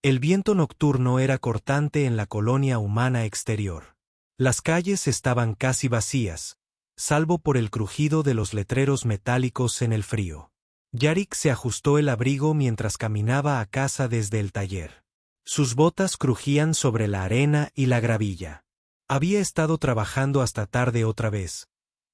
El viento nocturno era cortante en la colonia humana exterior. Las calles estaban casi vacías, salvo por el crujido de los letreros metálicos en el frío. Yarick se ajustó el abrigo mientras caminaba a casa desde el taller. Sus botas crujían sobre la arena y la gravilla. Había estado trabajando hasta tarde otra vez.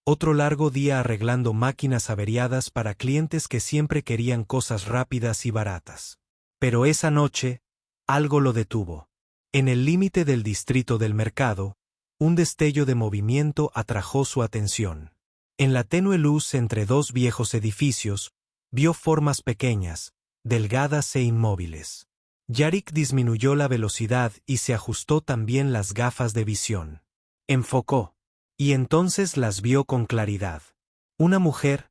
Otro largo día arreglando máquinas averiadas para clientes que siempre querían cosas rápidas y baratas. Pero esa noche, algo lo detuvo. En el límite del distrito del mercado, un destello de movimiento atrajo su atención. En la tenue luz entre dos viejos edificios, vio formas pequeñas, delgadas e inmóviles. Yarick disminuyó la velocidad y se ajustó también las gafas de visión. Enfocó. Y entonces las vio con claridad. Una mujer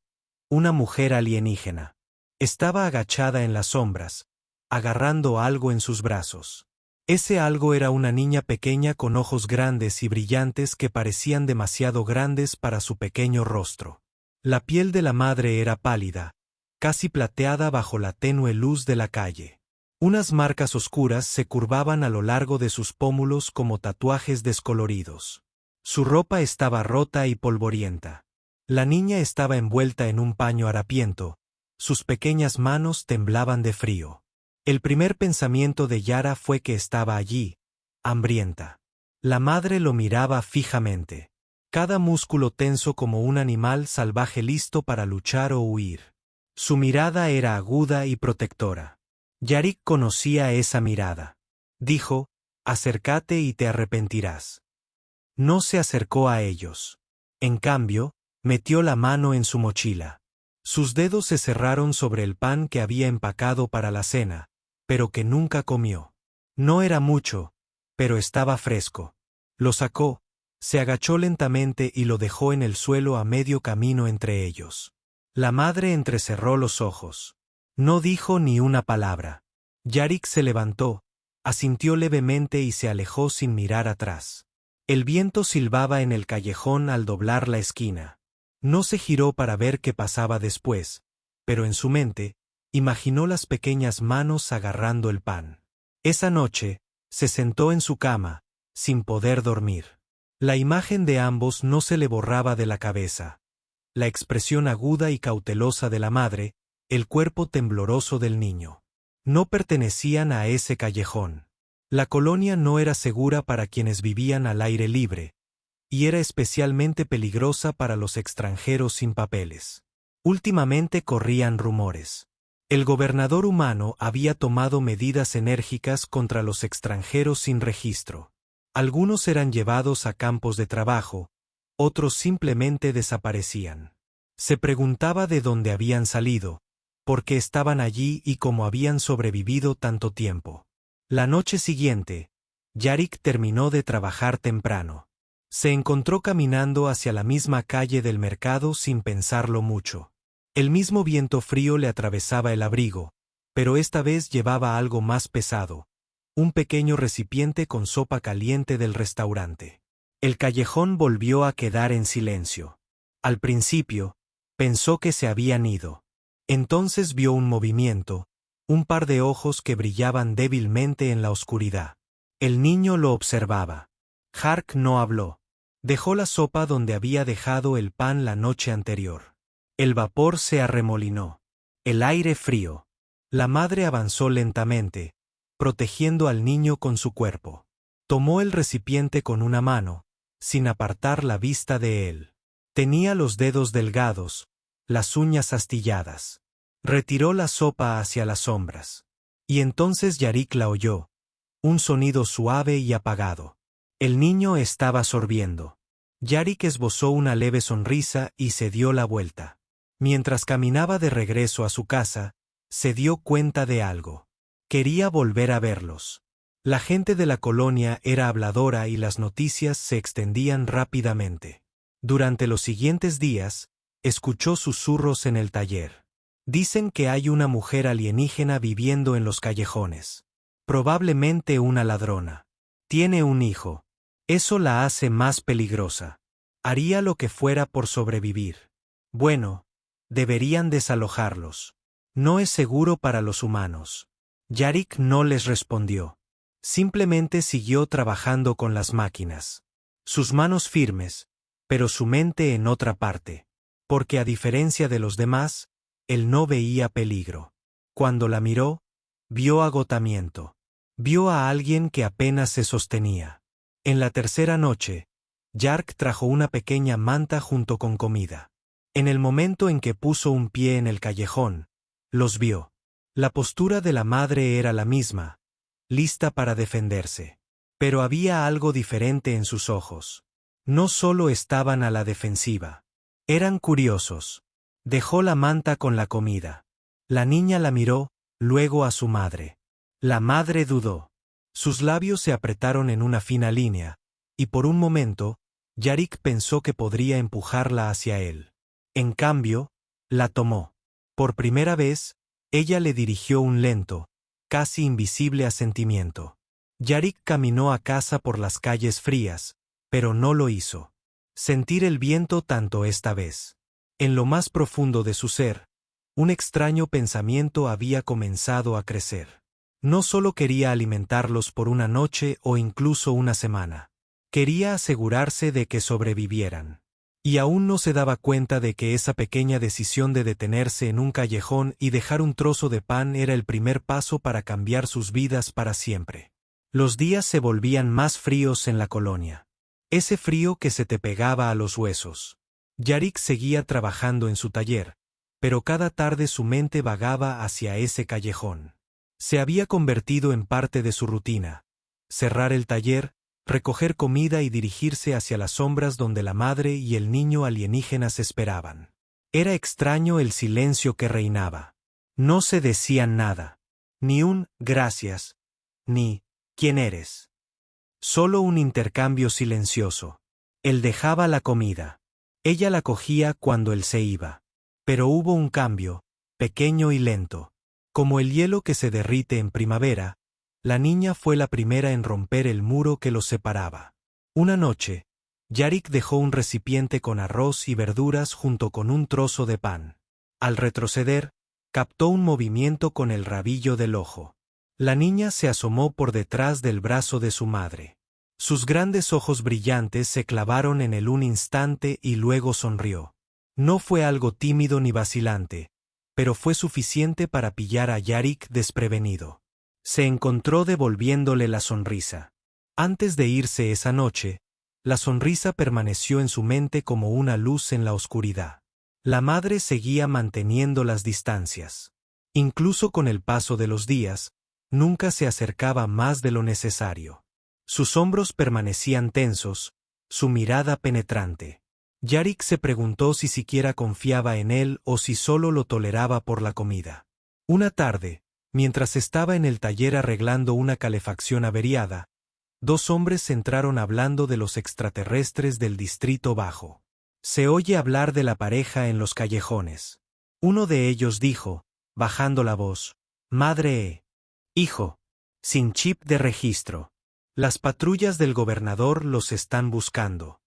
alienígena. Estaba agachada en las sombras, agarrando algo en sus brazos. Ese algo era una niña pequeña con ojos grandes y brillantes que parecían demasiado grandes para su pequeño rostro. La piel de la madre era pálida, casi plateada bajo la tenue luz de la calle. Unas marcas oscuras se curvaban a lo largo de sus pómulos como tatuajes descoloridos. Su ropa estaba rota y polvorienta. La niña estaba envuelta en un paño harapiento. Sus pequeñas manos temblaban de frío. El primer pensamiento de Yara fue que estaba allí, hambrienta. La madre lo miraba fijamente. Cada músculo tenso como un animal salvaje listo para luchar o huir. Su mirada era aguda y protectora. Yarick conocía esa mirada. Dijo, «Acércate y te arrepentirás». No se acercó a ellos. En cambio, metió la mano en su mochila. Sus dedos se cerraron sobre el pan que había empacado para la cena, pero que nunca comió. No era mucho, pero estaba fresco. Lo sacó, se agachó lentamente y lo dejó en el suelo a medio camino entre ellos. La madre entrecerró los ojos. No dijo ni una palabra. Yarick se levantó, asintió levemente y se alejó sin mirar atrás. El viento silbaba en el callejón al doblar la esquina. No se giró para ver qué pasaba después, pero en su mente, imaginó las pequeñas manos agarrando el pan. Esa noche, se sentó en su cama, sin poder dormir. La imagen de ambos no se le borraba de la cabeza. La expresión aguda y cautelosa de la madre, el cuerpo tembloroso del niño. No pertenecían a ese callejón. La colonia no era segura para quienes vivían al aire libre, y era especialmente peligrosa para los extranjeros sin papeles. Últimamente corrían rumores. El gobernador humano había tomado medidas enérgicas contra los extranjeros sin registro. Algunos eran llevados a campos de trabajo, otros simplemente desaparecían. Se preguntaba de dónde habían salido, por qué estaban allí y cómo habían sobrevivido tanto tiempo. La noche siguiente, Yarick terminó de trabajar temprano. Se encontró caminando hacia la misma calle del mercado sin pensarlo mucho. El mismo viento frío le atravesaba el abrigo, pero esta vez llevaba algo más pesado, un pequeño recipiente con sopa caliente del restaurante. El callejón volvió a quedar en silencio. Al principio, pensó que se habían ido. Entonces vio un movimiento, un par de ojos que brillaban débilmente en la oscuridad. El niño lo observaba. Hark no habló. Dejó la sopa donde había dejado el pan la noche anterior. El vapor se arremolinó. El aire frío. La madre avanzó lentamente, protegiendo al niño con su cuerpo. Tomó el recipiente con una mano, sin apartar la vista de él. Tenía los dedos delgados, las uñas astilladas. Retiró la sopa hacia las sombras. Y entonces Yarick la oyó. Un sonido suave y apagado. El niño estaba sorbiendo. Yarick esbozó una leve sonrisa y se dio la vuelta. Mientras caminaba de regreso a su casa, se dio cuenta de algo. Quería volver a verlos. La gente de la colonia era habladora y las noticias se extendían rápidamente. Durante los siguientes días, escuchó susurros en el taller. Dicen que hay una mujer alienígena viviendo en los callejones. Probablemente una ladrona. Tiene un hijo. Eso la hace más peligrosa. Haría lo que fuera por sobrevivir. Bueno, deberían desalojarlos. No es seguro para los humanos. Yarik no les respondió. Simplemente siguió trabajando con las máquinas. Sus manos firmes, pero su mente en otra parte. Porque a diferencia de los demás, él no veía peligro. Cuando la miró, vio agotamiento. Vio a alguien que apenas se sostenía. En la tercera noche, Yark trajo una pequeña manta junto con comida. En el momento en que puso un pie en el callejón, los vio. La postura de la madre era la misma, lista para defenderse. Pero había algo diferente en sus ojos. No solo estaban a la defensiva. Eran curiosos. Dejó la manta con la comida. La niña la miró, luego a su madre. La madre dudó. Sus labios se apretaron en una fina línea, y por un momento, Yarik pensó que podría empujarla hacia él. En cambio, la tomó. Por primera vez, ella le dirigió un lento, casi invisible asentimiento. Yarik caminó a casa por las calles frías, pero no lo hizo. Sentir el viento tanto esta vez. En lo más profundo de su ser, un extraño pensamiento había comenzado a crecer. No solo quería alimentarlos por una noche o incluso una semana. Quería asegurarse de que sobrevivieran. Y aún no se daba cuenta de que esa pequeña decisión de detenerse en un callejón y dejar un trozo de pan era el primer paso para cambiar sus vidas para siempre. Los días se volvían más fríos en la colonia. Ese frío que se te pegaba a los huesos. Yarik seguía trabajando en su taller, pero cada tarde su mente vagaba hacia ese callejón. Se había convertido en parte de su rutina. Cerrar el taller, recoger comida y dirigirse hacia las sombras donde la madre y el niño alienígenas esperaban. Era extraño el silencio que reinaba. No se decían nada. Ni un «gracias», ni «¿quién eres?». Solo un intercambio silencioso. Él dejaba la comida. Ella la cogía cuando él se iba. Pero hubo un cambio, pequeño y lento. Como el hielo que se derrite en primavera, la niña fue la primera en romper el muro que los separaba. Una noche, Yarik dejó un recipiente con arroz y verduras junto con un trozo de pan. Al retroceder, captó un movimiento con el rabillo del ojo. La niña se asomó por detrás del brazo de su madre. Sus grandes ojos brillantes se clavaron en él un instante y luego sonrió. No fue algo tímido ni vacilante, pero fue suficiente para pillar a Yarik desprevenido. Se encontró devolviéndole la sonrisa. Antes de irse esa noche, la sonrisa permaneció en su mente como una luz en la oscuridad. La madre seguía manteniendo las distancias. Incluso con el paso de los días, nunca se acercaba más de lo necesario. Sus hombros permanecían tensos, su mirada penetrante. Yarik se preguntó si siquiera confiaba en él o si solo lo toleraba por la comida. Una tarde, mientras estaba en el taller arreglando una calefacción averiada, dos hombres entraron hablando de los extraterrestres del Distrito Bajo. Se oye hablar de la pareja en los callejones. Uno de ellos dijo, bajando la voz, «Madre hijo, sin chip de registro. Las patrullas del gobernador los están buscando».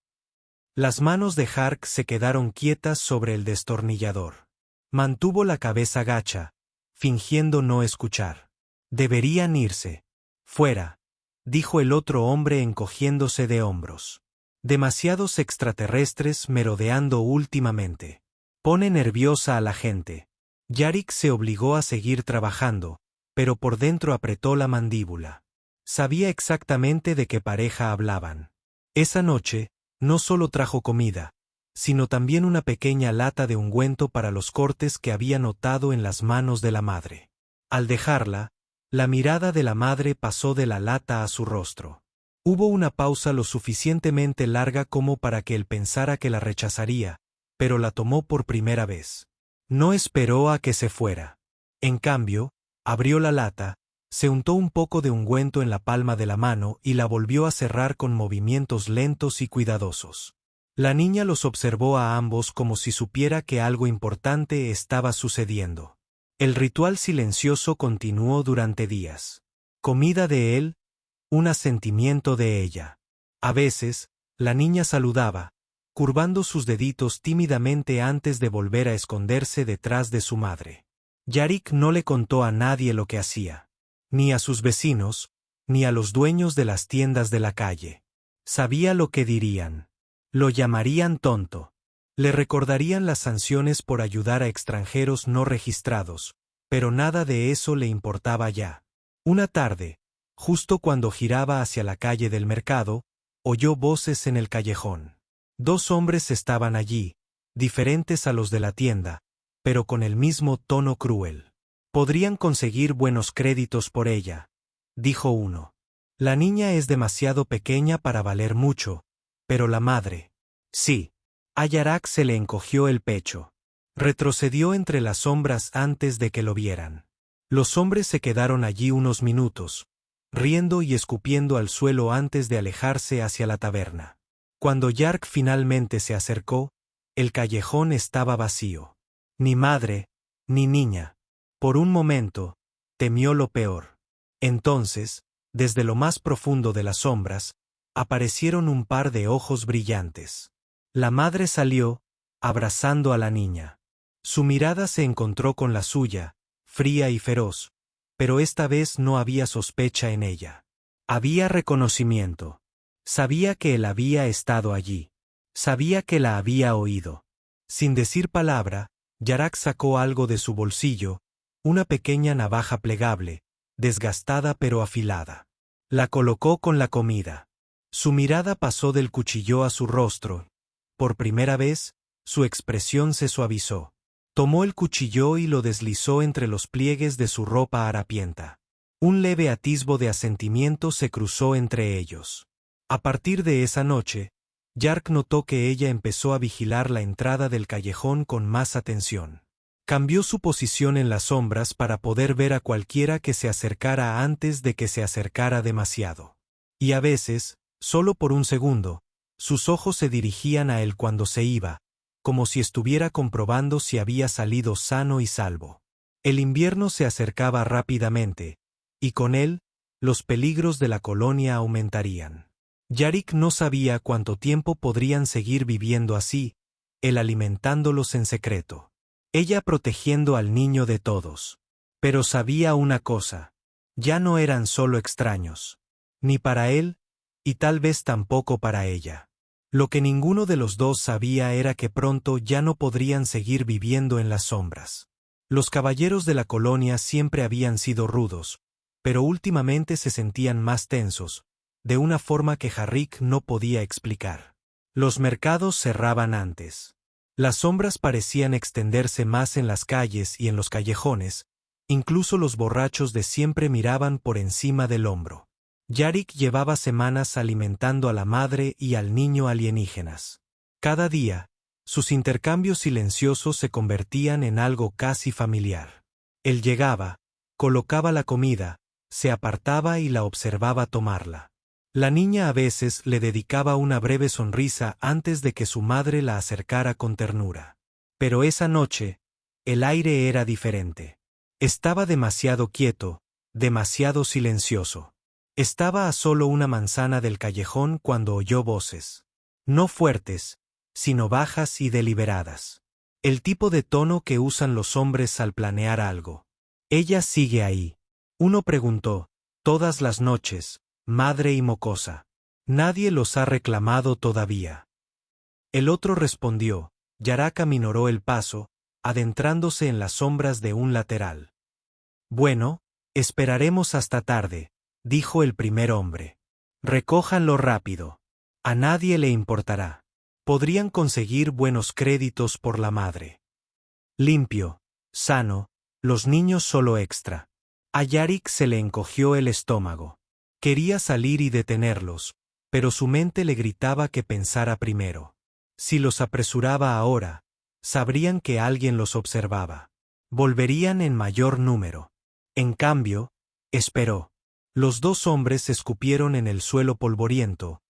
Las manos de Hark se quedaron quietas sobre el destornillador. Mantuvo la cabeza gacha, fingiendo no escuchar. «Deberían irse. Fuera», dijo el otro hombre encogiéndose de hombros. «Demasiados extraterrestres merodeando últimamente. Pone nerviosa a la gente». Yarik se obligó a seguir trabajando, pero por dentro apretó la mandíbula. Sabía exactamente de qué pareja hablaban. Esa noche, no solo trajo comida, sino también una pequeña lata de ungüento para los cortes que había notado en las manos de la madre. Al dejarla, la mirada de la madre pasó de la lata a su rostro. Hubo una pausa lo suficientemente larga como para que él pensara que la rechazaría, pero la tomó por primera vez. No esperó a que se fuera. En cambio, abrió la lata, se untó un poco de ungüento en la palma de la mano y la volvió a cerrar con movimientos lentos y cuidadosos. La niña los observó a ambos como si supiera que algo importante estaba sucediendo. El ritual silencioso continuó durante días. Comida de él, un asentimiento de ella. A veces, la niña saludaba, curvando sus deditos tímidamente antes de volver a esconderse detrás de su madre. Yarik no le contó a nadie lo que hacía. ni a sus vecinos, ni a los dueños de las tiendas de la calle. Sabía lo que dirían. Lo llamarían tonto. Le recordarían las sanciones por ayudar a extranjeros no registrados, pero nada de eso le importaba ya. Una tarde, justo cuando giraba hacia la calle del mercado, oyó voces en el callejón. Dos hombres estaban allí, diferentes a los de la tienda, pero con el mismo tono cruel. Podrían conseguir buenos créditos por ella, dijo uno. La niña es demasiado pequeña para valer mucho, pero la madre. Sí. A Yarak se le encogió el pecho. Retrocedió entre las sombras antes de que lo vieran. Los hombres se quedaron allí unos minutos, riendo y escupiendo al suelo antes de alejarse hacia la taberna. Cuando Yark finalmente se acercó, el callejón estaba vacío. Ni madre, ni niña. Por un momento, temió lo peor. Entonces, desde lo más profundo de las sombras, aparecieron un par de ojos brillantes. La madre salió, abrazando a la niña. Su mirada se encontró con la suya, fría y feroz, pero esta vez no había sospecha en ella. Había reconocimiento. Sabía que él había estado allí. Sabía que la había oído. Sin decir palabra, Yarak sacó algo de su bolsillo, una pequeña navaja plegable, desgastada pero afilada. La colocó con la comida. Su mirada pasó del cuchillo a su rostro. Por primera vez, su expresión se suavizó. Tomó el cuchillo y lo deslizó entre los pliegues de su ropa harapienta. Un leve atisbo de asentimiento se cruzó entre ellos. A partir de esa noche, Yark notó que ella empezó a vigilar la entrada del callejón con más atención. Cambió su posición en las sombras para poder ver a cualquiera que se acercara antes de que se acercara demasiado. Y a veces, solo por un segundo, sus ojos se dirigían a él cuando se iba, como si estuviera comprobando si había salido sano y salvo. El invierno se acercaba rápidamente, y con él, los peligros de la colonia aumentarían. Yarik no sabía cuánto tiempo podrían seguir viviendo así, él alimentándolos en secreto. Ella protegiendo al niño de todos. Pero sabía una cosa. Ya no eran solo extraños. Ni para él, y tal vez tampoco para ella. Lo que ninguno de los dos sabía era que pronto ya no podrían seguir viviendo en las sombras. Los caballeros de la colonia siempre habían sido rudos, pero últimamente se sentían más tensos, de una forma que Jarrik no podía explicar. Los mercados cerraban antes. Las sombras parecían extenderse más en las calles y en los callejones, incluso los borrachos de siempre miraban por encima del hombro. Yarik llevaba semanas alimentando a la madre y al niño alienígenas. Cada día, sus intercambios silenciosos se convertían en algo casi familiar. Él llegaba, colocaba la comida, se apartaba y la observaba tomarla. La niña a veces le dedicaba una breve sonrisa antes de que su madre la acercara con ternura. Pero esa noche, el aire era diferente. Estaba demasiado quieto, demasiado silencioso. Estaba a solo una manzana del callejón cuando oyó voces. No fuertes, sino bajas y deliberadas. El tipo de tono que usan los hombres al planear algo. Ella sigue ahí. Uno preguntó, todas las noches, madre y mocosa. Nadie los ha reclamado todavía. El otro respondió, Yarak aminoró el paso, adentrándose en las sombras de un lateral. Bueno, esperaremos hasta tarde, dijo el primer hombre. Recójanlo rápido. A nadie le importará. Podrían conseguir buenos créditos por la madre. Limpio, sano, los niños solo extra. A Yarik se le encogió el estómago. Quería salir y detenerlos, pero su mente le gritaba que pensara primero. Si los apresuraba ahora, sabrían que alguien los observaba. Volverían en mayor número. En cambio, esperó. Los dos hombres escupieron en el suelo polvoriento,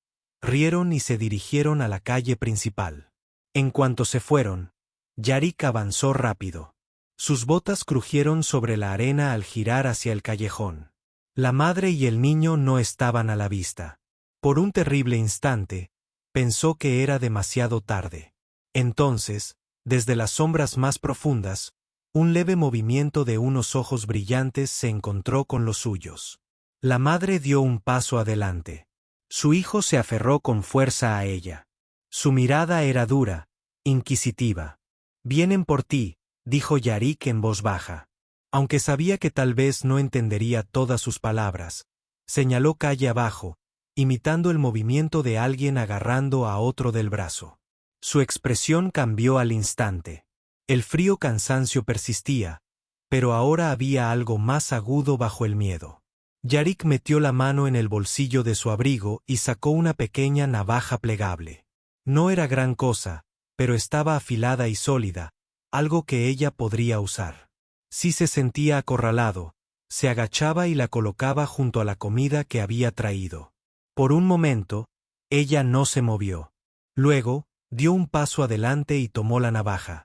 rieron y se dirigieron a la calle principal. En cuanto se fueron, Yarik avanzó rápido. Sus botas crujieron sobre la arena al girar hacia el callejón. La madre y el niño no estaban a la vista. Por un terrible instante, pensó que era demasiado tarde. Entonces, desde las sombras más profundas, Un leve movimiento de unos ojos brillantes se encontró con los suyos. La madre dio un paso adelante. Su hijo se aferró con fuerza a ella. Su mirada era dura, inquisitiva. «Vienen por ti», dijo Yarik en voz baja. Aunque sabía que tal vez no entendería todas sus palabras, señaló calle abajo, imitando el movimiento de alguien agarrando a otro del brazo. Su expresión cambió al instante. El frío cansancio persistía, pero ahora había algo más agudo bajo el miedo. Yarik metió la mano en el bolsillo de su abrigo y sacó una pequeña navaja plegable. No era gran cosa, pero estaba afilada y sólida, algo que ella podría usar. Si se sentía acorralado, se agachaba y la colocaba junto a la comida que había traído. Por un momento, ella no se movió. Luego, dio un paso adelante y tomó la navaja.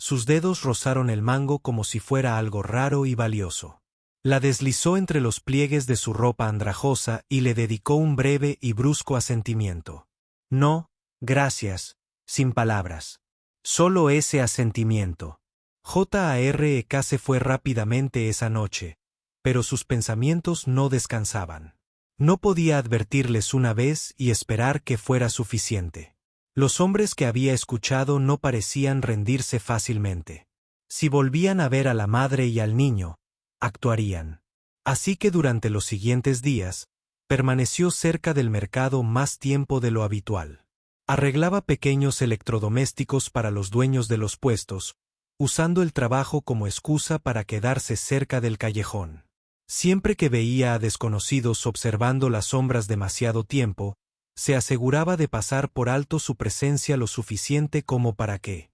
Sus dedos rozaron el mango como si fuera algo raro y valioso. La deslizó entre los pliegues de su ropa andrajosa y le dedicó un breve y brusco asentimiento. No, gracias, sin palabras. Solo ese asentimiento. Jark se fue rápidamente esa noche, pero sus pensamientos no descansaban. No podía advertirles una vez y esperar que fuera suficiente. Los hombres que había escuchado no parecían rendirse fácilmente. Si volvían a ver a la madre y al niño, actuarían. Así que durante los siguientes días, permaneció cerca del mercado más tiempo de lo habitual. Arreglaba pequeños electrodomésticos para los dueños de los puestos, usando el trabajo como excusa para quedarse cerca del callejón. Siempre que veía a desconocidos observando las sombras demasiado tiempo, se aseguraba de pasar por alto su presencia lo suficiente como para que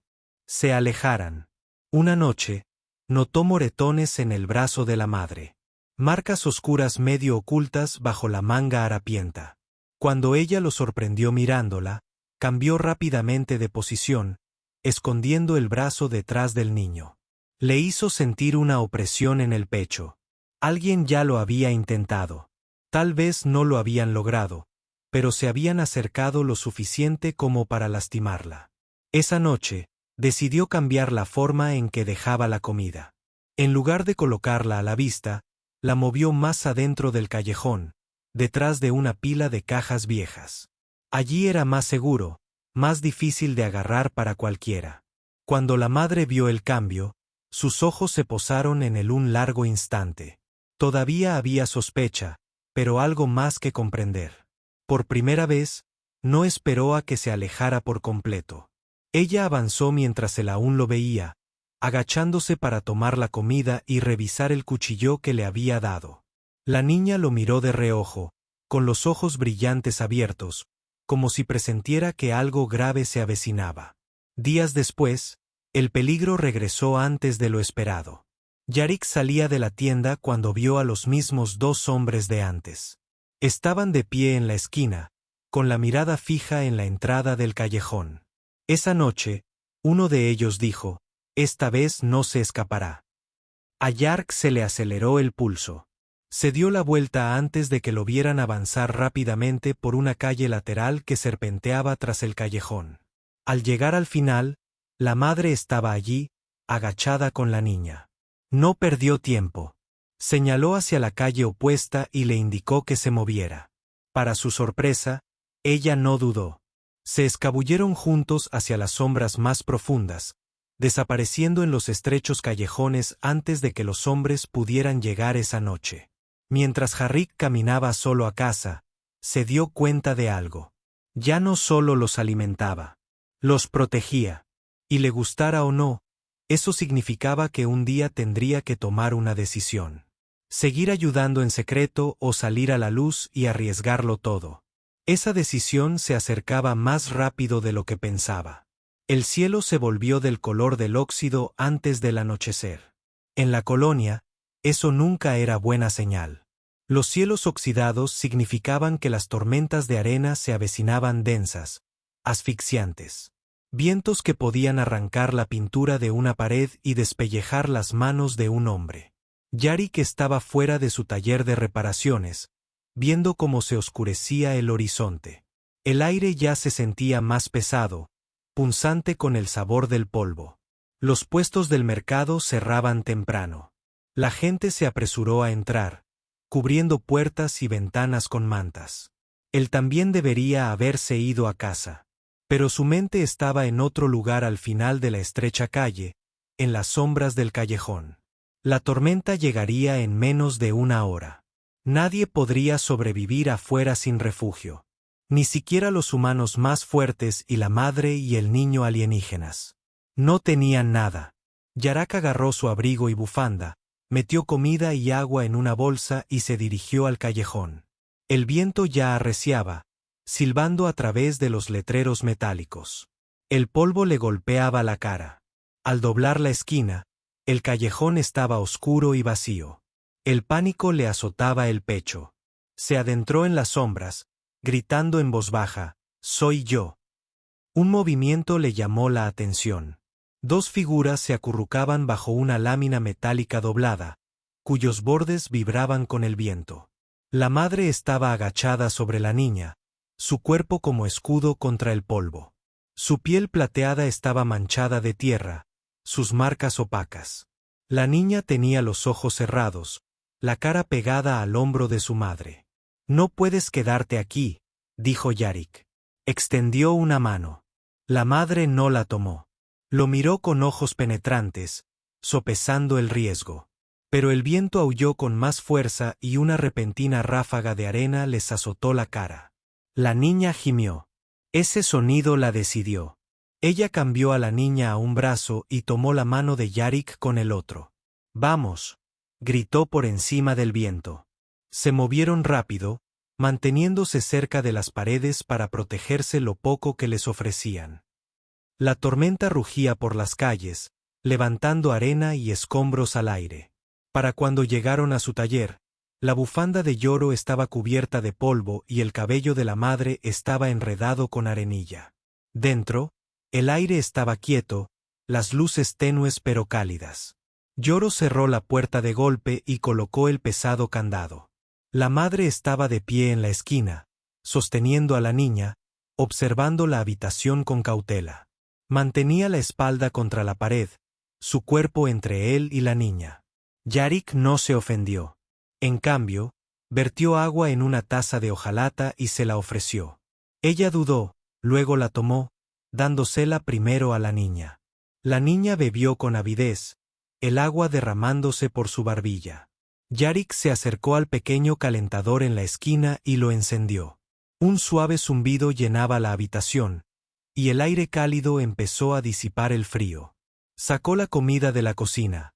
se alejaran. Una noche, notó moretones en el brazo de la madre. Marcas oscuras medio ocultas bajo la manga harapienta. Cuando ella lo sorprendió mirándola, cambió rápidamente de posición, escondiendo el brazo detrás del niño. Le hizo sentir una opresión en el pecho. Alguien ya lo había intentado. Tal vez no lo habían logrado, pero se habían acercado lo suficiente como para lastimarla. Esa noche, decidió cambiar la forma en que dejaba la comida. En lugar de colocarla a la vista, la movió más adentro del callejón, detrás de una pila de cajas viejas. Allí era más seguro, más difícil de agarrar para cualquiera. Cuando la madre vio el cambio, sus ojos se posaron en él un largo instante. Todavía había sospecha, pero algo más que comprender. Por primera vez, no esperó a que se alejara por completo. Ella avanzó mientras él aún lo veía, agachándose para tomar la comida y revisar el cuchillo que le había dado. La niña lo miró de reojo, con los ojos brillantes abiertos, como si presintiera que algo grave se avecinaba. Días después, el peligro regresó antes de lo esperado. Yarik salía de la tienda cuando vio a los mismos dos hombres de antes. Estaban de pie en la esquina, con la mirada fija en la entrada del callejón. Esa noche, uno de ellos dijo: «Esta vez no se escapará». A Jark se le aceleró el pulso. Se dio la vuelta antes de que lo vieran avanzar rápidamente por una calle lateral que serpenteaba tras el callejón. Al llegar al final, la madre estaba allí, agachada con la niña. No perdió tiempo. Señaló hacia la calle opuesta y le indicó que se moviera. Para su sorpresa, ella no dudó. Se escabulleron juntos hacia las sombras más profundas, desapareciendo en los estrechos callejones antes de que los hombres pudieran llegar esa noche. Mientras Jark caminaba solo a casa, se dio cuenta de algo. Ya no solo los alimentaba, los protegía. Y le gustara o no, eso significaba que un día tendría que tomar una decisión. Seguir ayudando en secreto o salir a la luz y arriesgarlo todo. Esa decisión se acercaba más rápido de lo que pensaba. El cielo se volvió del color del óxido antes del anochecer. En la colonia, eso nunca era buena señal. Los cielos oxidados significaban que las tormentas de arena se avecinaban densas, asfixiantes. Vientos que podían arrancar la pintura de una pared y despellejar las manos de un hombre. Jark estaba fuera de su taller de reparaciones, viendo cómo se oscurecía el horizonte. El aire ya se sentía más pesado, punzante con el sabor del polvo. Los puestos del mercado cerraban temprano. La gente se apresuró a entrar, cubriendo puertas y ventanas con mantas. Él también debería haberse ido a casa. Pero su mente estaba en otro lugar al final de la estrecha calle, en las sombras del callejón. La tormenta llegaría en menos de una hora. Nadie podría sobrevivir afuera sin refugio. Ni siquiera los humanos más fuertes y la madre y el niño alienígenas. No tenían nada. Yarak agarró su abrigo y bufanda, metió comida y agua en una bolsa y se dirigió al callejón. El viento ya arreciaba, silbando a través de los letreros metálicos. El polvo le golpeaba la cara. Al doblar la esquina, el callejón estaba oscuro y vacío. El pánico le azotaba el pecho. Se adentró en las sombras, gritando en voz baja, «¡Soy yo!». Un movimiento le llamó la atención. Dos figuras se acurrucaban bajo una lámina metálica doblada, cuyos bordes vibraban con el viento. La madre estaba agachada sobre la niña, su cuerpo como escudo contra el polvo. Su piel plateada estaba manchada de tierra, sus marcas opacas. La niña tenía los ojos cerrados, la cara pegada al hombro de su madre. «No puedes quedarte aquí», dijo Yarik. Extendió una mano. La madre no la tomó. Lo miró con ojos penetrantes, sopesando el riesgo. Pero el viento aulló con más fuerza y una repentina ráfaga de arena les azotó la cara. La niña gimió. Ese sonido la decidió. Ella cambió a la niña a un brazo y tomó la mano de Yarik con el otro. «Vamos», gritó por encima del viento. Se movieron rápido, manteniéndose cerca de las paredes para protegerse lo poco que les ofrecían. La tormenta rugía por las calles, levantando arena y escombros al aire. Para cuando llegaron a su taller, la bufanda de Yoro estaba cubierta de polvo y el cabello de la madre estaba enredado con arenilla. Dentro, el aire estaba quieto, las luces tenues pero cálidas. Yoro cerró la puerta de golpe y colocó el pesado candado. La madre estaba de pie en la esquina, sosteniendo a la niña, observando la habitación con cautela. Mantenía la espalda contra la pared, su cuerpo entre él y la niña. Yarik no se ofendió. En cambio, vertió agua en una taza de hojalata y se la ofreció. Ella dudó, luego la tomó, dándosela primero a la niña. La niña bebió con avidez, el agua derramándose por su barbilla. Yarik se acercó al pequeño calentador en la esquina y lo encendió. Un suave zumbido llenaba la habitación, y el aire cálido empezó a disipar el frío. Sacó la comida de la cocina: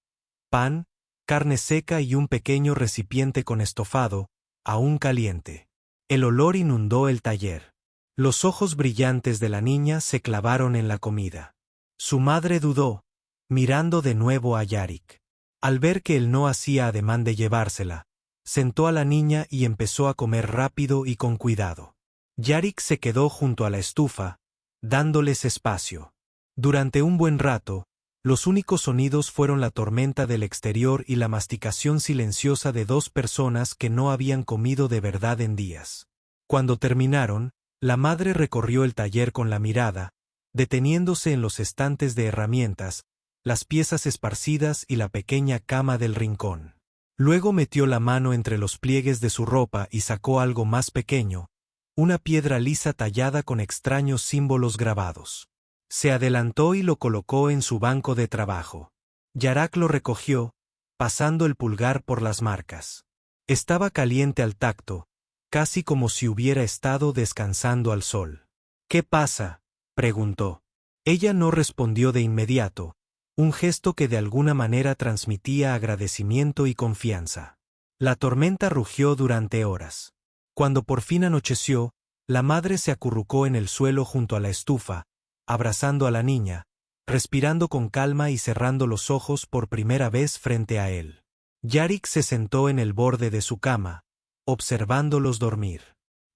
pan, carne seca y un pequeño recipiente con estofado, aún caliente. El olor inundó el taller. Los ojos brillantes de la niña se clavaron en la comida. Su madre dudó, mirando de nuevo a Yarik. Al ver que él no hacía ademán de llevársela, sentó a la niña y empezó a comer rápido y con cuidado. Yarik se quedó junto a la estufa, dándoles espacio. Durante un buen rato, los únicos sonidos fueron la tormenta del exterior y la masticación silenciosa de dos personas que no habían comido de verdad en días. Cuando terminaron, la madre recorrió el taller con la mirada, deteniéndose en los estantes de herramientas, las piezas esparcidas y la pequeña cama del rincón. Luego metió la mano entre los pliegues de su ropa y sacó algo más pequeño, una piedra lisa tallada con extraños símbolos grabados. Se adelantó y lo colocó en su banco de trabajo. Yarak lo recogió, pasando el pulgar por las marcas. Estaba caliente al tacto, casi como si hubiera estado descansando al sol. «¿Qué pasa?», preguntó. Ella no respondió de inmediato, un gesto que de alguna manera transmitía agradecimiento y confianza. La tormenta rugió durante horas. Cuando por fin anocheció, la madre se acurrucó en el suelo junto a la estufa, abrazando a la niña, respirando con calma y cerrando los ojos por primera vez frente a él. Yarik se sentó en el borde de su cama, observándolos dormir.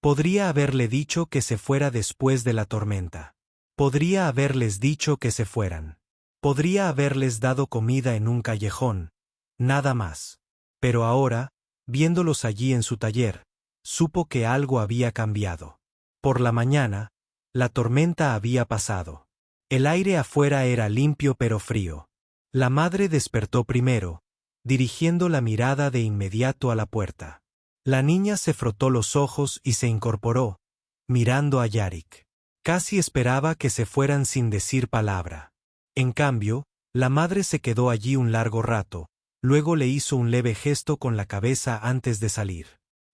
Podría haberle dicho que se fuera después de la tormenta. Podría haberles dicho que se fueran. Podría haberles dado comida en un callejón, nada más. Pero ahora, viéndolos allí en su taller, supo que algo había cambiado. Por la mañana, la tormenta había pasado. El aire afuera era limpio pero frío. La madre despertó primero, dirigiendo la mirada de inmediato a la puerta. La niña se frotó los ojos y se incorporó, mirando a Yarick. Casi esperaba que se fueran sin decir palabra. En cambio, la madre se quedó allí un largo rato, luego le hizo un leve gesto con la cabeza antes de salir.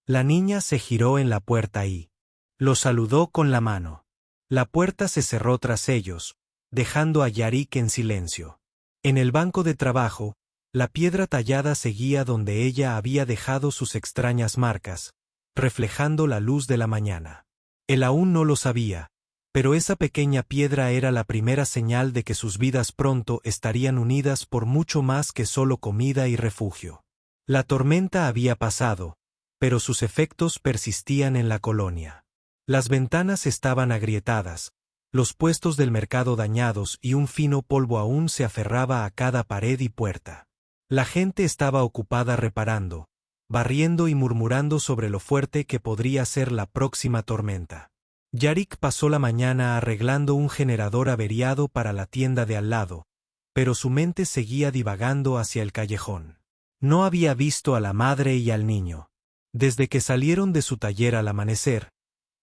La niña se giró en la puerta y lo saludó con la mano. La puerta se cerró tras ellos, dejando a Yarick en silencio. En el banco de trabajo, la piedra tallada seguía donde ella había dejado sus extrañas marcas, reflejando la luz de la mañana. Él aún no lo sabía, pero esa pequeña piedra era la primera señal de que sus vidas pronto estarían unidas por mucho más que solo comida y refugio. La tormenta había pasado, pero sus efectos persistían en la colonia. Las ventanas estaban agrietadas, los puestos del mercado dañados y un fino polvo aún se aferraba a cada pared y puerta. La gente estaba ocupada reparando, barriendo y murmurando sobre lo fuerte que podría ser la próxima tormenta. Yarick pasó la mañana arreglando un generador averiado para la tienda de al lado, pero su mente seguía divagando hacia el callejón. No había visto a la madre y al niño. Desde que salieron de su taller al amanecer,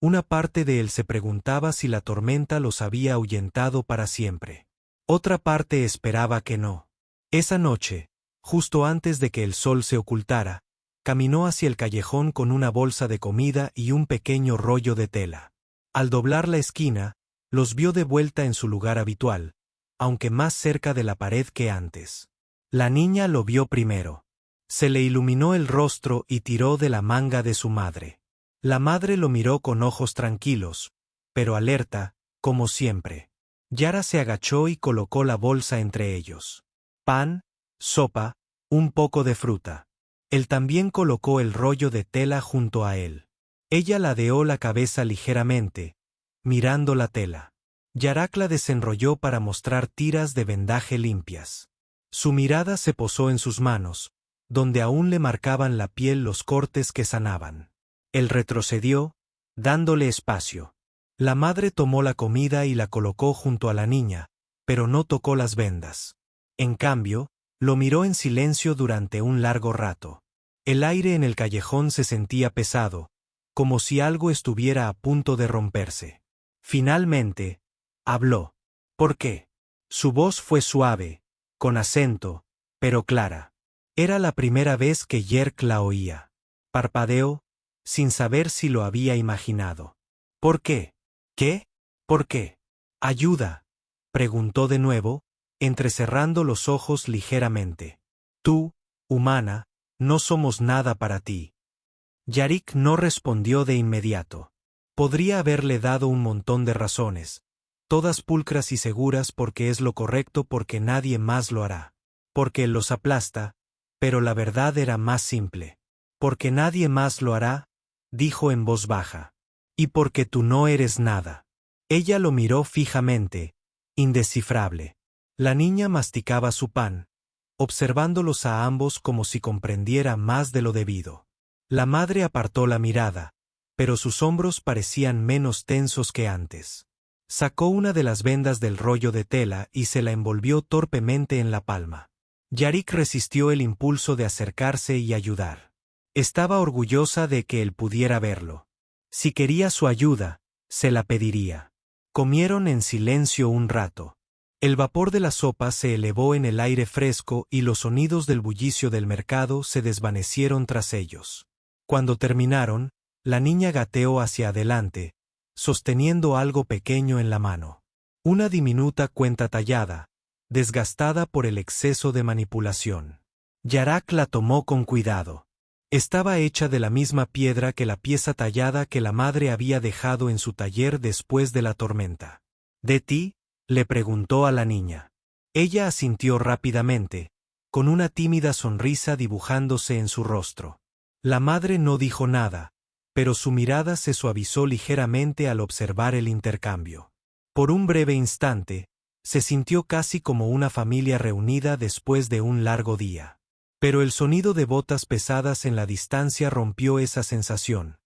una parte de él se preguntaba si la tormenta los había ahuyentado para siempre. Otra parte esperaba que no. Esa noche, justo antes de que el sol se ocultara, caminó hacia el callejón con una bolsa de comida y un pequeño rollo de tela. Al doblar la esquina, los vio de vuelta en su lugar habitual, aunque más cerca de la pared que antes. La niña lo vio primero. Se le iluminó el rostro y tiró de la manga de su madre. La madre lo miró con ojos tranquilos, pero alerta, como siempre. Yara se agachó y colocó la bolsa entre ellos. Pan, sopa, un poco de fruta. Él también colocó el rollo de tela junto a él. Ella ladeó la cabeza ligeramente, mirando la tela. Yarak la desenrolló para mostrar tiras de vendaje limpias. Su mirada se posó en sus manos, donde aún le marcaban la piel los cortes que sanaban. Él retrocedió, dándole espacio. La madre tomó la comida y la colocó junto a la niña, pero no tocó las vendas. En cambio, lo miró en silencio durante un largo rato. El aire en el callejón se sentía pesado, como si algo estuviera a punto de romperse. Finalmente, habló. ¿Por qué? Su voz fue suave, con acento, pero clara. Era la primera vez que Yerk la oía. Parpadeó, sin saber si lo había imaginado. ¿Por qué? ¿Qué? ¿Por qué? Ayuda, preguntó de nuevo, entrecerrando los ojos ligeramente. Tú, humana, no somos nada para ti. Yarick no respondió de inmediato. Podría haberle dado un montón de razones, todas pulcras y seguras porque es lo correcto porque nadie más lo hará. Porque él los aplasta, pero la verdad era más simple. Porque nadie más lo hará, dijo en voz baja. Y porque tú no eres nada. Ella lo miró fijamente, indescifrable. La niña masticaba su pan, observándolos a ambos como si comprendiera más de lo debido. La madre apartó la mirada, pero sus hombros parecían menos tensos que antes. Sacó una de las vendas del rollo de tela y se la envolvió torpemente en la palma. Yarick resistió el impulso de acercarse y ayudar. Estaba orgullosa de que él pudiera verlo. Si quería su ayuda, se la pediría. Comieron en silencio un rato. El vapor de la sopa se elevó en el aire fresco y los sonidos del bullicio del mercado se desvanecieron tras ellos. Cuando terminaron, la niña gateó hacia adelante, sosteniendo algo pequeño en la mano. Una diminuta cuenta tallada, desgastada por el exceso de manipulación. Yarak la tomó con cuidado. Estaba hecha de la misma piedra que la pieza tallada que la madre había dejado en su taller después de la tormenta. ¿De ti?, le preguntó a la niña. Ella asintió rápidamente, con una tímida sonrisa dibujándose en su rostro. La madre no dijo nada, pero su mirada se suavizó ligeramente al observar el intercambio. Por un breve instante, se sintió casi como una familia reunida después de un largo día. Pero el sonido de botas pesadas en la distancia rompió esa sensación.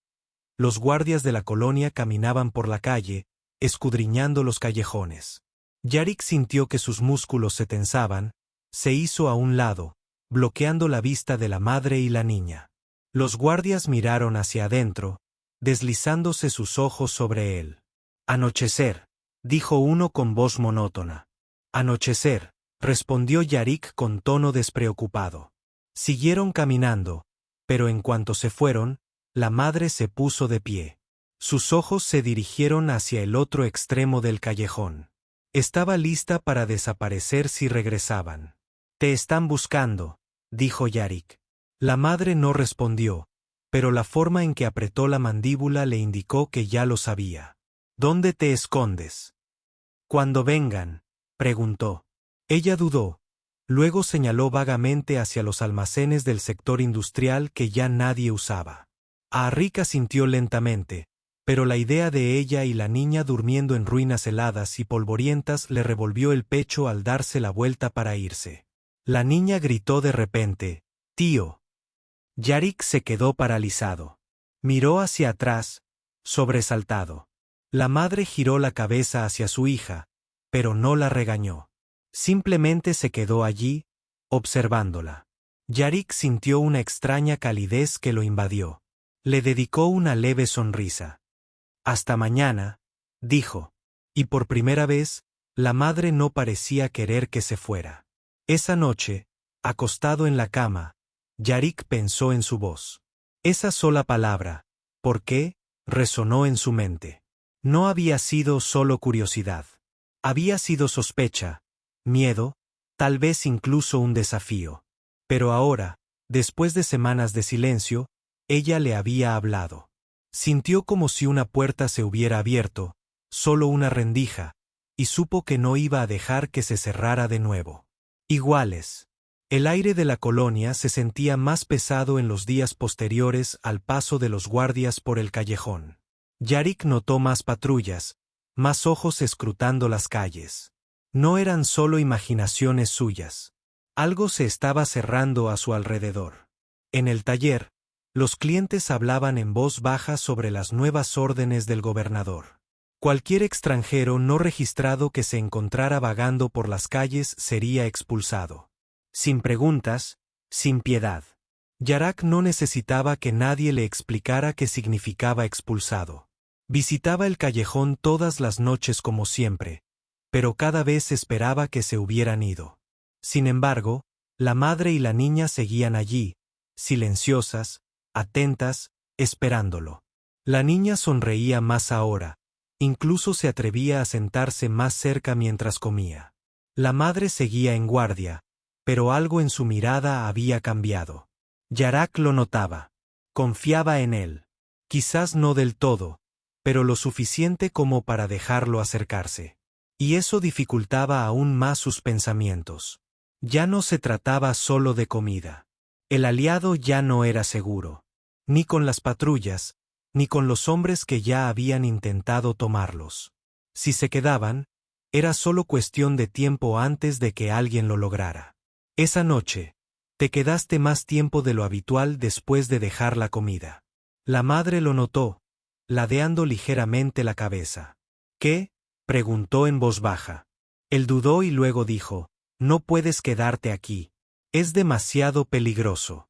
Los guardias de la colonia caminaban por la calle, escudriñando los callejones. Yarik sintió que sus músculos se tensaban, se hizo a un lado, bloqueando la vista de la madre y la niña. Los guardias miraron hacia adentro, deslizándose sus ojos sobre él. Anochecer, dijo uno con voz monótona. Anochecer, respondió Yarik con tono despreocupado. Siguieron caminando, pero en cuanto se fueron, la madre se puso de pie. Sus ojos se dirigieron hacia el otro extremo del callejón. Estaba lista para desaparecer si regresaban. «Te están buscando», dijo Yarik. La madre no respondió, pero la forma en que apretó la mandíbula le indicó que ya lo sabía. «¿Dónde te escondes?» «Cuando vengan», preguntó. Ella dudó. Luego señaló vagamente hacia los almacenes del sector industrial que ya nadie usaba. Aarika sintió lentamente, pero la idea de ella y la niña durmiendo en ruinas heladas y polvorientas le revolvió el pecho al darse la vuelta para irse. La niña gritó de repente, «¡Tío!». Yarik se quedó paralizado. Miró hacia atrás, sobresaltado. La madre giró la cabeza hacia su hija, pero no la regañó. Simplemente se quedó allí, observándola. Yarik sintió una extraña calidez que lo invadió. Le dedicó una leve sonrisa. «Hasta mañana», dijo. Y por primera vez, la madre no parecía querer que se fuera. Esa noche, acostado en la cama, Yarik pensó en su voz. Esa sola palabra, ¿por qué?, resonó en su mente. No había sido solo curiosidad. Había sido sospecha, miedo, tal vez incluso un desafío. Pero ahora, después de semanas de silencio, ella le había hablado. Sintió como si una puerta se hubiera abierto, solo una rendija, y supo que no iba a dejar que se cerrara de nuevo. Iguales. El aire de la colonia se sentía más pesado en los días posteriores al paso de los guardias por el callejón. Yarik notó más patrullas, más ojos escrutando las calles. No eran solo imaginaciones suyas. Algo se estaba cerrando a su alrededor. En el taller, los clientes hablaban en voz baja sobre las nuevas órdenes del gobernador. Cualquier extranjero no registrado que se encontrara vagando por las calles sería expulsado. Sin preguntas, sin piedad. Yarak no necesitaba que nadie le explicara qué significaba expulsado. Visitaba el callejón todas las noches como siempre, pero cada vez esperaba que se hubieran ido. Sin embargo, la madre y la niña seguían allí, silenciosas, atentas, esperándolo. La niña sonreía más ahora, incluso se atrevía a sentarse más cerca mientras comía. La madre seguía en guardia, pero algo en su mirada había cambiado. Yarak lo notaba. Confiaba en él. Quizás no del todo, pero lo suficiente como para dejarlo acercarse. Y eso dificultaba aún más sus pensamientos. Ya no se trataba solo de comida. El aliado ya no era seguro. Ni con las patrullas, ni con los hombres que ya habían intentado tomarlos. Si se quedaban, era solo cuestión de tiempo antes de que alguien lo lograra. Esa noche, te quedaste más tiempo de lo habitual después de dejar la comida. La madre lo notó, ladeando ligeramente la cabeza. ¿Qué?, preguntó en voz baja. Él dudó y luego dijo, «No puedes quedarte aquí. Es demasiado peligroso».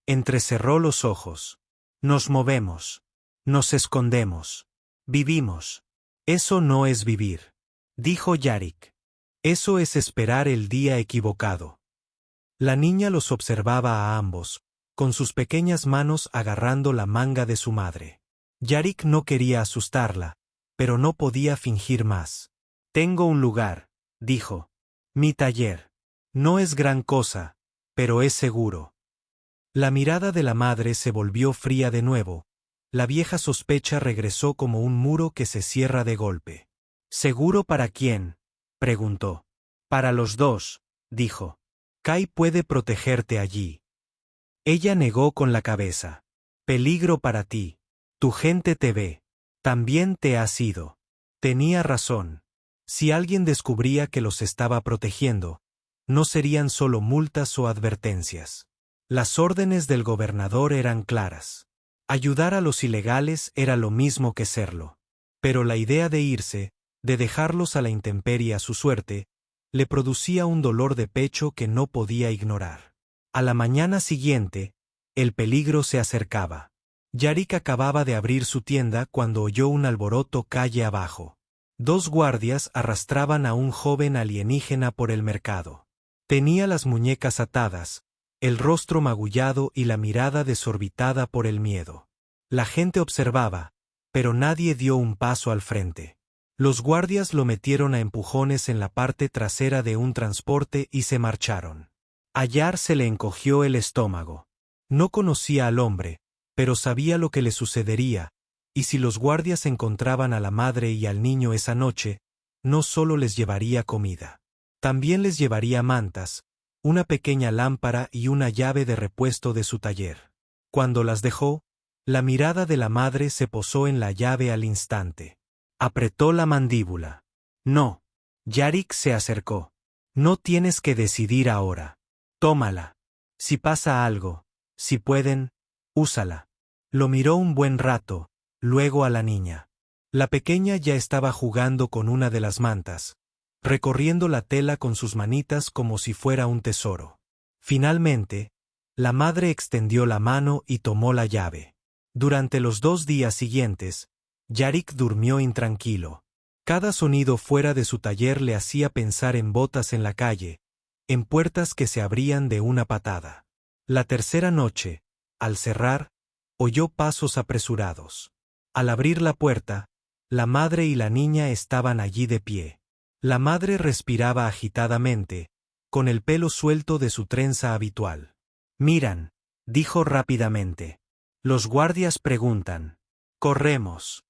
Entrecerró los ojos. «Nos movemos. Nos escondemos. Vivimos. Eso no es vivir», dijo Yarik. «Eso es esperar el día equivocado». La niña los observaba a ambos, con sus pequeñas manos agarrando la manga de su madre. Yarik no quería asustarla, pero no podía fingir más. «Tengo un lugar», dijo. «Mi taller. No es gran cosa, pero es seguro». La mirada de la madre se volvió fría de nuevo. La vieja sospecha regresó como un muro que se cierra de golpe. «¿Seguro para quién?», preguntó. «Para los dos», dijo. «Kai puede protegerte allí». Ella negó con la cabeza. «Peligro para ti. Tu gente te ve. También te has ido». Tenía razón. Si alguien descubría que los estaba protegiendo, no serían solo multas o advertencias. Las órdenes del gobernador eran claras. Ayudar a los ilegales era lo mismo que serlo. Pero la idea de irse, de dejarlos a la intemperie a su suerte, le producía un dolor de pecho que no podía ignorar. A la mañana siguiente, el peligro se acercaba. Yarik acababa de abrir su tienda cuando oyó un alboroto calle abajo. 2 guardias arrastraban a un joven alienígena por el mercado. Tenía las muñecas atadas, el rostro magullado y la mirada desorbitada por el miedo. La gente observaba, pero nadie dio un paso al frente. Los guardias lo metieron a empujones en la parte trasera de un transporte y se marcharon. A Yar se le encogió el estómago. No conocía al hombre, pero sabía lo que le sucedería, y si los guardias encontraban a la madre y al niño esa noche, no solo les llevaría comida. También les llevaría mantas, una pequeña lámpara y una llave de repuesto de su taller. Cuando las dejó, la mirada de la madre se posó en la llave al instante. Apretó la mandíbula. No. Yarik se acercó. No tienes que decidir ahora. Tómala. Si pasa algo, si pueden, úsala. Lo miró un buen rato, luego a la niña. La pequeña ya estaba jugando con una de las mantas, recorriendo la tela con sus manitas como si fuera un tesoro. Finalmente, la madre extendió la mano y tomó la llave. Durante los 2 días siguientes, Yarik durmió intranquilo. Cada sonido fuera de su taller le hacía pensar en botas en la calle, en puertas que se abrían de una patada. La tercera noche, al cerrar, oyó pasos apresurados. Al abrir la puerta, la madre y la niña estaban allí de pie. La madre respiraba agitadamente, con el pelo suelto de su trenza habitual. «Miran», dijo rápidamente. «Los guardias preguntan. Corremos».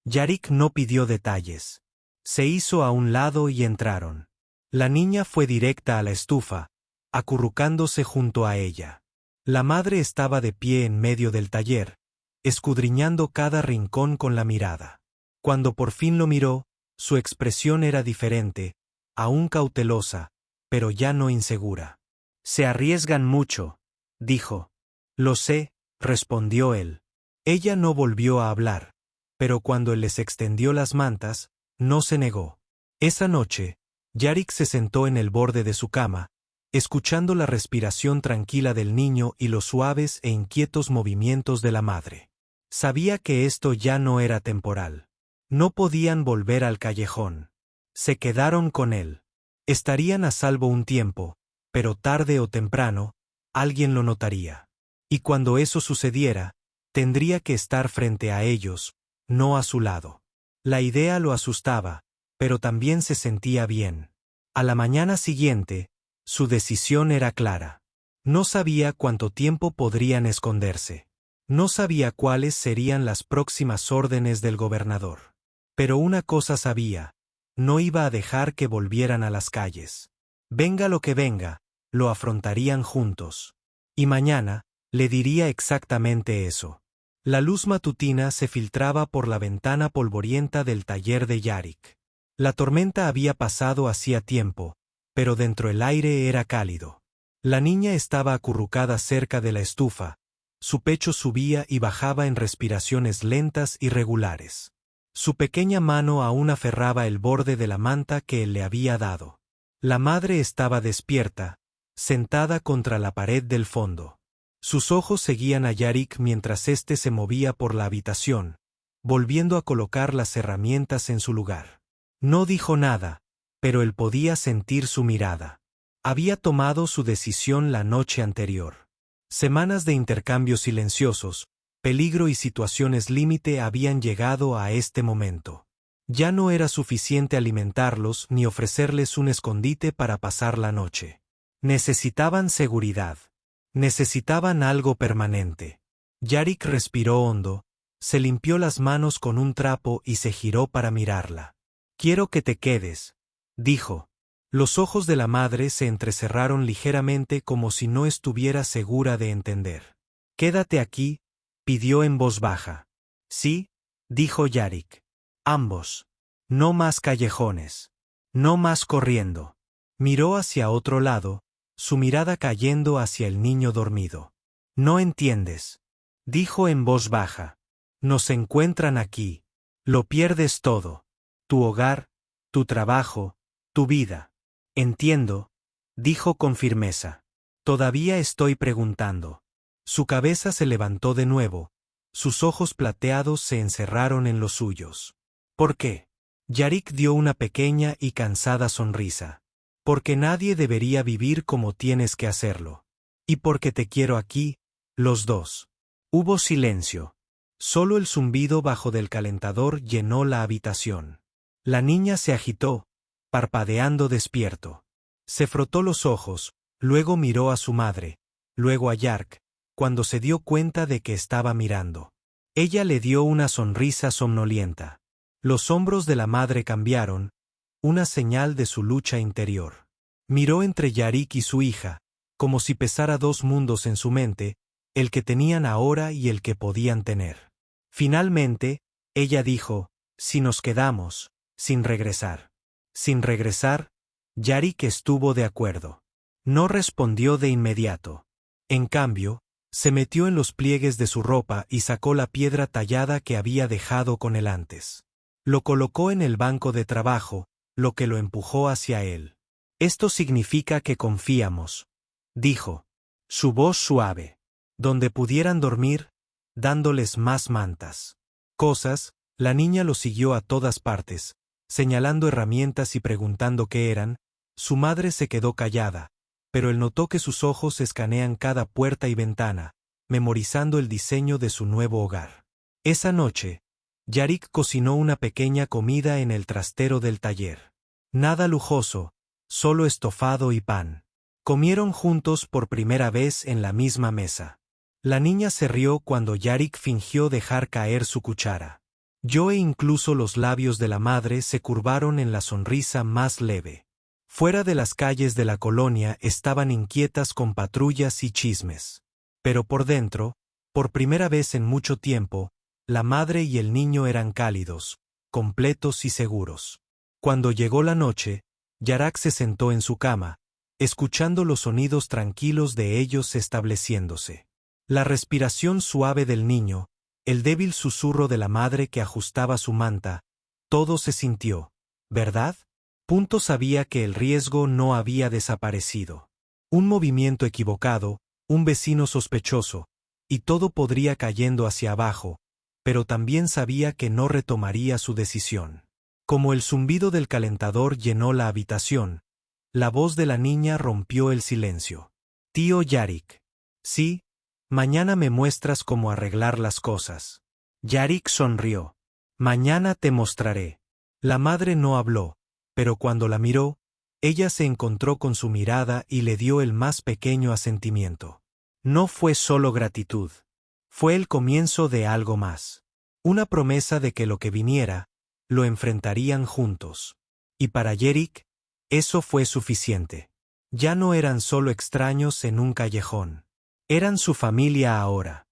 Yarik no pidió detalles. Se hizo a un lado y entraron. La niña fue directa a la estufa, acurrucándose junto a ella. La madre estaba de pie en medio del taller, escudriñando cada rincón con la mirada. Cuando por fin lo miró, su expresión era diferente, aún cautelosa, pero ya no insegura. «Se arriesgan mucho», dijo. «Lo sé», respondió él. Ella no volvió a hablar, pero cuando él les extendió las mantas, no se negó. Esa noche, Yarik se sentó en el borde de su cama, escuchando la respiración tranquila del niño y los suaves e inquietos movimientos de la madre. Sabía que esto ya no era temporal. No podían volver al callejón. Se quedaron con él. Estarían a salvo un tiempo, pero tarde o temprano, alguien lo notaría. Y cuando eso sucediera, tendría que estar frente a ellos, no a su lado. La idea lo asustaba, pero también se sentía bien. A la mañana siguiente, su decisión era clara. No sabía cuánto tiempo podrían esconderse. No sabía cuáles serían las próximas órdenes del gobernador. Pero una cosa sabía, no iba a dejar que volvieran a las calles. Venga lo que venga, lo afrontarían juntos. Y mañana, le diría exactamente eso. La luz matutina se filtraba por la ventana polvorienta del taller de Yarik. La tormenta había pasado hacía tiempo, pero dentro el aire era cálido. La niña estaba acurrucada cerca de la estufa, su pecho subía y bajaba en respiraciones lentas y regulares. Su pequeña mano aún aferraba el borde de la manta que él le había dado. La madre estaba despierta, sentada contra la pared del fondo. Sus ojos seguían a Yarik mientras éste se movía por la habitación, volviendo a colocar las herramientas en su lugar. No dijo nada, pero él podía sentir su mirada. Había tomado su decisión la noche anterior. Semanas de intercambios silenciosos, peligro y situaciones límite habían llegado a este momento. Ya no era suficiente alimentarlos ni ofrecerles un escondite para pasar la noche. Necesitaban seguridad. Necesitaban algo permanente. Yarik respiró hondo, se limpió las manos con un trapo y se giró para mirarla. «Quiero que te quedes», dijo. Los ojos de la madre se entrecerraron ligeramente como si no estuviera segura de entender. «Quédate aquí», pidió en voz baja. «Sí», dijo Yarik. «Ambos. No más callejones. No más corriendo». Miró hacia otro lado, su mirada cayendo hacia el niño dormido. «No entiendes», dijo en voz baja. «Nos encuentran aquí. Lo pierdes todo». tu hogar, tu trabajo, tu vida. Entiendo, dijo con firmeza. Todavía estoy preguntando. Su cabeza se levantó de nuevo, sus ojos plateados se encerraron en los suyos. ¿Por qué? Yarik dio una pequeña y cansada sonrisa. Porque nadie debería vivir como tienes que hacerlo. Y porque te quiero aquí, los dos. Hubo silencio. Solo el zumbido bajo del calentador llenó la habitación. La niña se agitó, parpadeando despierto. Se frotó los ojos, luego miró a su madre, luego a Yark, cuando se dio cuenta de que estaba mirando. Ella le dio una sonrisa somnolienta. Los hombros de la madre cambiaron, una señal de su lucha interior. Miró entre Yarik y su hija, como si pesara dos mundos en su mente, el que tenían ahora y el que podían tener. Finalmente, ella dijo, si nos quedamos, sin regresar. Sin regresar, Yarik estuvo de acuerdo. No respondió de inmediato. En cambio, se metió en los pliegues de su ropa y sacó la piedra tallada que había dejado con él antes. Lo colocó en el banco de trabajo, lo que lo empujó hacia él. Esto significa que confiamos, dijo. Su voz suave. Donde pudieran dormir, dándoles más mantas. Cosas, la niña lo siguió a todas partes, señalando herramientas y preguntando qué eran. Su madre se quedó callada, pero él notó que sus ojos escanean cada puerta y ventana, memorizando el diseño de su nuevo hogar. Esa noche, Yarik cocinó una pequeña comida en el trastero del taller. Nada lujoso, solo estofado y pan. Comieron juntos por primera vez en la misma mesa. La niña se rió cuando Yarik fingió dejar caer su cuchara. E incluso los labios de la madre se curvaron en la sonrisa más leve. Fuera de las calles de la colonia estaban inquietas con patrullas y chismes. Pero por dentro, por primera vez en mucho tiempo, la madre y el niño eran cálidos, completos y seguros. Cuando llegó la noche, Yarak se sentó en su cama, escuchando los sonidos tranquilos de ellos estableciéndose. La respiración suave del niño, el débil susurro de la madre que ajustaba su manta, todo se sintió, ¿verdad? Sabía que el riesgo no había desaparecido. Un movimiento equivocado, un vecino sospechoso, y todo podría cayendo hacia abajo, pero también sabía que no retomaría su decisión. Como el zumbido del calentador llenó la habitación, la voz de la niña rompió el silencio. Tío Yarik. Sí, mañana me muestras cómo arreglar las cosas. Yarik sonrió. Mañana te mostraré. La madre no habló, pero cuando la miró, ella se encontró con su mirada y le dio el más pequeño asentimiento. No fue solo gratitud. Fue el comienzo de algo más. Una promesa de que lo que viniera, lo enfrentarían juntos. Y para Yarik, eso fue suficiente. Ya no eran solo extraños en un callejón. Eran su familia ahora.